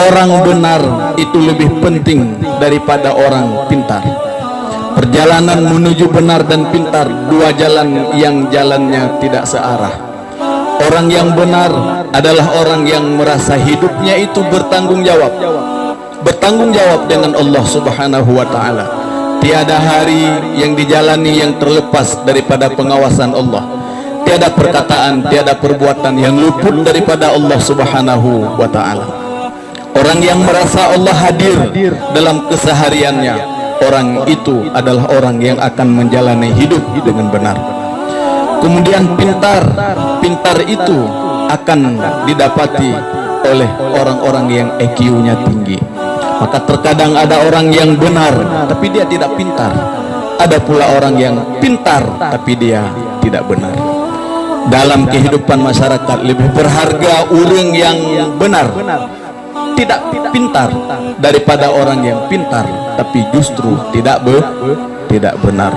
orang benar itu lebih penting daripada orang pintar. Perjalanan menuju benar dan pintar, dua jalan yang jalannya tidak searah. Orang yang benar adalah orang yang merasa hidupnya itu bertanggung jawab dengan Allah Subhanahu wa Ta'ala. Tiada hari yang dijalani yang terlepas daripada pengawasan Allah. Tiada perkataan, tiada perbuatan yang luput daripada Allah Subhanahu wa Ta'ala. Orang yang merasa Allah hadir dalam kesehariannya, orang itu adalah orang yang akan menjalani hidup dengan benar. Kemudian pintar itu akan didapati oleh orang-orang yang EQ-nya tinggi. Maka terkadang ada orang yang benar tapi dia tidak pintar, ada pula orang yang pintar tapi dia tidak benar. Dalam kehidupan masyarakat lebih berharga orang yang benar, tidak pintar, daripada orang yang pintar tapi justru tidak benar.